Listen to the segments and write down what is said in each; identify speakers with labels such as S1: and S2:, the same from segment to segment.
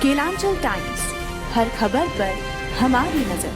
S1: Kelanchal times, हर खबर पर हमारी नजर।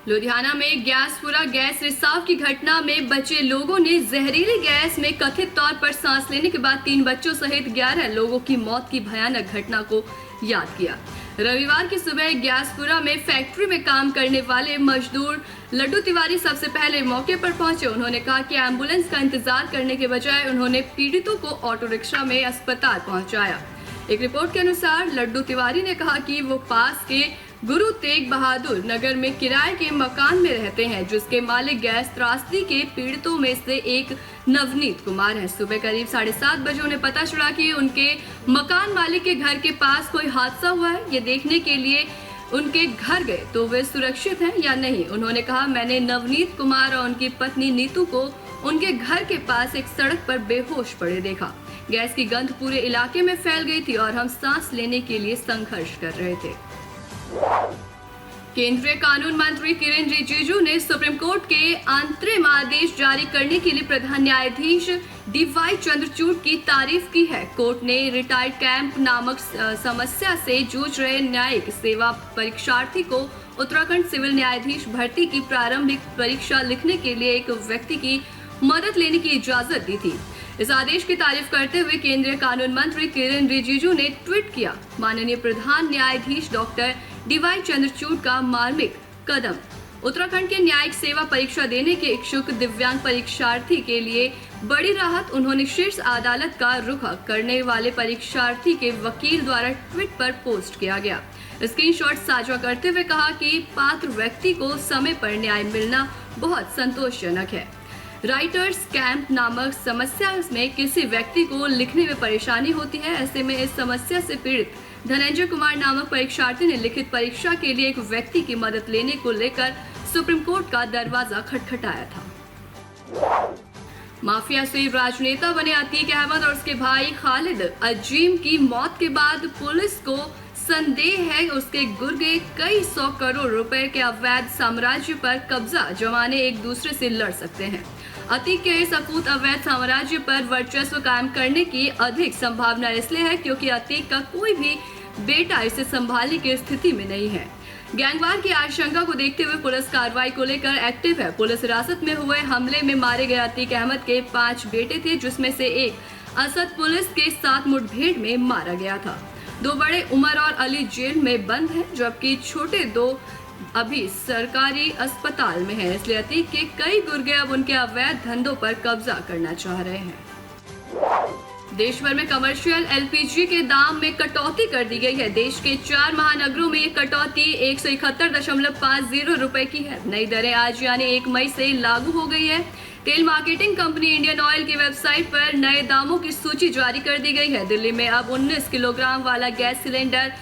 S2: लुधियाना में गैसपुरा गैस रिसाव की घटना में बचे लोगों ने जहरीली गैस में कथित तौर पर सांस लेने के बाद 3 बच्चों सहित 11 लोगों की मौत की भयानक घटना को याद किया। रविवार की सुबह गैसपुरा में फैक्ट्री में काम करने वाले मजदूर लड्डू तिवारी सबसे पहले मौके पर पहुंचे। उन्होंने कहा कि एम्बुलेंस का इंतजार करने के बजाय उन्होंने पीड़ितों को ऑटो रिक्शा में अस्पताल पहुंचाया। एक रिपोर्ट के अनुसार लड्डू तिवारी ने कहा कि वो पास के गुरु तेग बहादुर नगर में किराए के मकान में रहते हैं, जिसके मालिक गैस त्रासदी के पीड़ितों में से एक नवनीत कुमार है। सुबह करीब 7:30 बजे उन्हें पता चला कि उनके मकान मालिक के घर के पास कोई हादसा हुआ है। ये देखने के लिए उनके घर गए तो वे सुरक्षित हैं या नहीं। उन्होंने कहा, मैंने नवनीत कुमार और उनकी पत्नी नीतू को उनके घर के पास एक सड़क पर बेहोश पड़े देखा। गैस की गंध पूरे इलाके में फैल गई थी और हम सांस लेने के लिए संघर्ष कर रहे थे। केंद्रीय कानून मंत्री किरेन रिजिजू ने सुप्रीम कोर्ट के अंतरिम आदेश जारी करने के लिए प्रधान न्यायाधीश डीवाई चंद्रचूड़ की तारीफ की है। कोर्ट ने रिटायर्ड कैंप नामक समस्या से जूझ रहे न्यायिक सेवा परीक्षार्थी को उत्तराखंड सिविल न्यायाधीश भर्ती की प्रारंभिक परीक्षा लिखने के लिए एक व्यक्ति की मदद लेने की इजाजत दी थी। इस आदेश की तारीफ करते हुए केंद्रीय कानून मंत्री किरेन रिजिजू ने ट्वीट किया, माननीय प्रधान न्यायाधीश डॉक्टर डीवाई चंद्रचूड़ का मार्मिक कदम उत्तराखंड के न्यायिक सेवा परीक्षा देने के इच्छुक दिव्यांग परीक्षार्थी के लिए बड़ी राहत। उन्होंने शीर्ष अदालत का रुख करने वाले परीक्षार्थी के वकील द्वारा ट्वीट पर पोस्ट किया गया स्क्रीनशॉट साझा करते हुए कहा कि पात्र व्यक्ति को समय पर न्याय मिलना बहुत संतोषजनक है। राइटर्स कैंप नामक समस्या में किसी व्यक्ति को लिखने में परेशानी होती है। ऐसे में इस समस्या से पीड़ित धनंजय कुमार नामक परीक्षार्थी ने लिखित परीक्षा के लिए एक व्यक्ति की मदद लेने को लेकर सुप्रीम कोर्ट का दरवाजा खटखटाया था। माफिया से राजनेता बने अतीक अहमद और उसके भाई खालिद अजीम की मौत के बाद पुलिस को संदेह है उसके गुर्गे कई 100 करोड़ रुपए के अवैध साम्राज्य पर कब्जा जमाने एक दूसरे से लड़ सकते हैं। अतीक के इस अकूत अवैध साम्राज्य पर वर्चस्व कायम करने की अधिक संभावना इसलिए है क्योंकि अतीक का कोई भी बेटा इसे संभालने की स्थिति में नहीं है। गैंगवार की आशंका को देखते हुए पुलिस कार्रवाई को लेकर एक्टिव है। पुलिस हिरासत में हुए हमले में मारे गए अतीक अहमद के 5 बेटे थे, जिसमें से एक असद पुलिस के साथ मुठभेड़ में मारा गया था। 2 बड़े उमर और अली जेल में बंद हैं, जबकि छोटे 2 अभी सरकारी अस्पताल में हैं। इसलिए अतीक के कई गुर्गे अब उनके अवैध धंधों पर कब्जा करना चाह रहे हैं। देश भर में कमर्शियल एलपीजी के दाम में कटौती कर दी गई है। देश के 4 महानगरों में ये कटौती 171.50 रुपए की है। नई दरें आज यानी 1 मई से लागू हो गई है। तेल मार्केटिंग कंपनी इंडियन ऑयल की वेबसाइट पर नए दामों की सूची जारी कर दी गई है। दिल्ली में अब 19 किलोग्राम वाला गैस सिलेंडर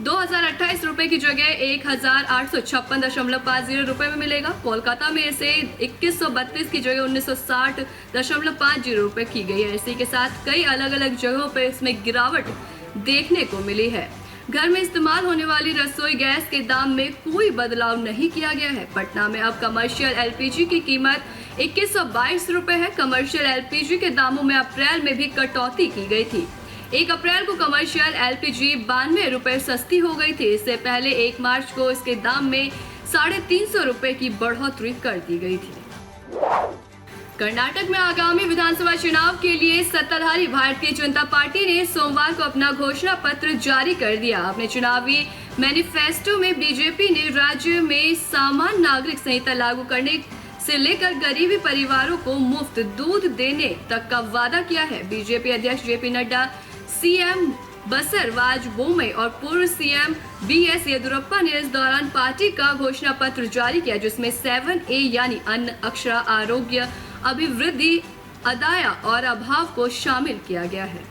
S2: 2028 रुपए की जगह 1856.50 रुपए में मिलेगा। कोलकाता में इसे 2132 की जगह 1960.50 रुपए की गई है। इसी के साथ कई अलग अलग जगहों पर इसमें गिरावट देखने को मिली है। घर में इस्तेमाल होने वाली रसोई गैस के दाम में कोई बदलाव नहीं किया गया है। पटना में अब कमर्शियल एलपीजी की कीमत 2122 रुपए है। कमर्शियल एलपीजी के दामों में अप्रैल में भी कटौती की गई थी। 1 अप्रैल को कमर्शियल एलपीजी 92 रुपए सस्ती हो गई थी। इससे पहले 1 मार्च को इसके दाम में 350 रुपए की बढ़ोतरी कर दी गई थी। कर्नाटक में आगामी विधानसभा चुनाव के लिए सत्ताधारी भारतीय जनता पार्टी ने सोमवार को अपना घोषणा पत्र जारी कर दिया। अपने चुनावी मैनिफेस्टो में बीजेपी ने राज्य में सामान्य नागरिक संहिता लागू करने से लेकर गरीबी परिवारों को मुफ्त दूध देने तक का वादा किया है। बीजेपी अध्यक्ष जेपी नड्डा, सीएम बसवराज बोम्मई और पूर्व सीएम बीएस येदियुरप्पा ने इस दौरान पार्टी का घोषणा पत्र जारी किया, जिसमें 7A यानी अन्न, अक्षर, आरोग्य, अभिवृद्धि, आदाय और अभाव को शामिल किया गया है।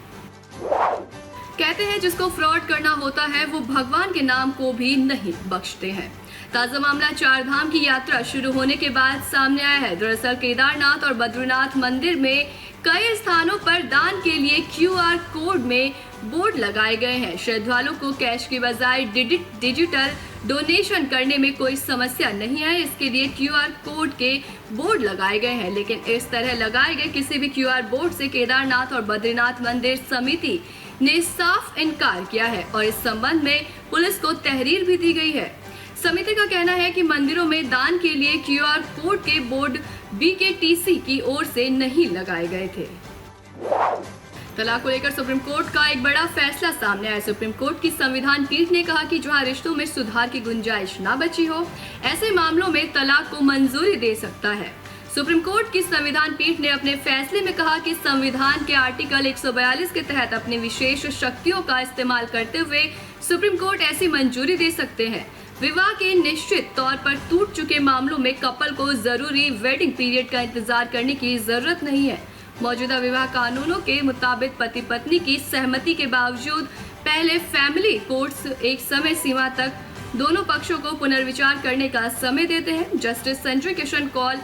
S2: कहते हैं जिसको फ्रॉड करना होता है वो भगवान के नाम को भी नहीं बख्शते हैं। ताजा मामला 4 धाम की यात्रा शुरू होने के बाद सामने आया है। दरअसल केदारनाथ और बद्रीनाथ मंदिर में कई स्थानों पर दान के लिए QR कोड में बोर्ड लगाए गए हैं। श्रद्धालुओं को कैश की बजाय डिजिटल डोनेशन करने में कोई समस्या नहीं है। इसके लिए QR कोड के बोर्ड लगाए गए हैं, लेकिन इस तरह लगाए गए किसी भी QR बोर्ड से केदारनाथ और बद्रीनाथ मंदिर समिति ने साफ इनकार किया है और इस संबंध में पुलिस को तहरीर भी दी गई है। समिति का कहना है कि मंदिरों में दान के लिए QR कोड के बोर्ड BKTC की ओर से नहीं लगाए गए थे। तलाक को लेकर सुप्रीम कोर्ट का एक बड़ा फैसला सामने आया। सुप्रीम कोर्ट की संविधान पीठ ने कहा कि जहां रिश्तों में सुधार की गुंजाइश न बची हो, ऐसे मामलों में तलाक को मंजूरी दे सकता है। सुप्रीम कोर्ट की संविधान पीठ ने अपने फैसले में कहा कि संविधान के आर्टिकल 142 के तहत अपनी विशेष शक्तियों का इस्तेमाल करते हुए सुप्रीम कोर्ट ऐसी मंजूरी दे सकते हैं। विवाह के निश्चित तौर पर टूट चुके मामलों में कपल को जरूरी वेडिंग पीरियड का इंतजार करने की जरूरत नहीं है। मौजूदा विवाह कानूनों के मुताबिक पति पत्नी की सहमति के बावजूद पहले फैमिली कोर्ट्स एक समय सीमा तक दोनों पक्षों को पुनर्विचार करने का समय देते हैं। Justice Sanjay Kishan Kaul,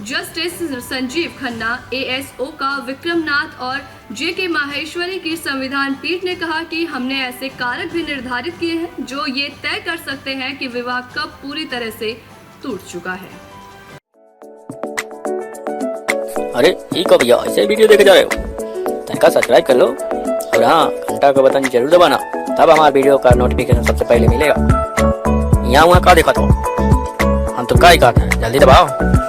S2: justice Sanjeev Khanna, ASO का विक्रमनाथ और JK माहेश्वरी की संविधान पीठ ने कहा कि हमने ऐसे कारक भी निर्धारित किए हैं जो ये तय कर सकते हैं कि विवाह कब पूरी तरह से टूट चुका है।
S3: अरे ये कब भैया ऐसे वीडियो देखे जा रहे हो? तनिका सब्सक्राइब कर लो और हाँ, घंटा का बटन जरूर दबाना, तब हमारे वीडियो का नोटिफिकेशन सबसे पहले मिलेगा। यहाँ वहाँ का देखा तो हम तो क्या ही कहते हैं, जल्दी दबाओ।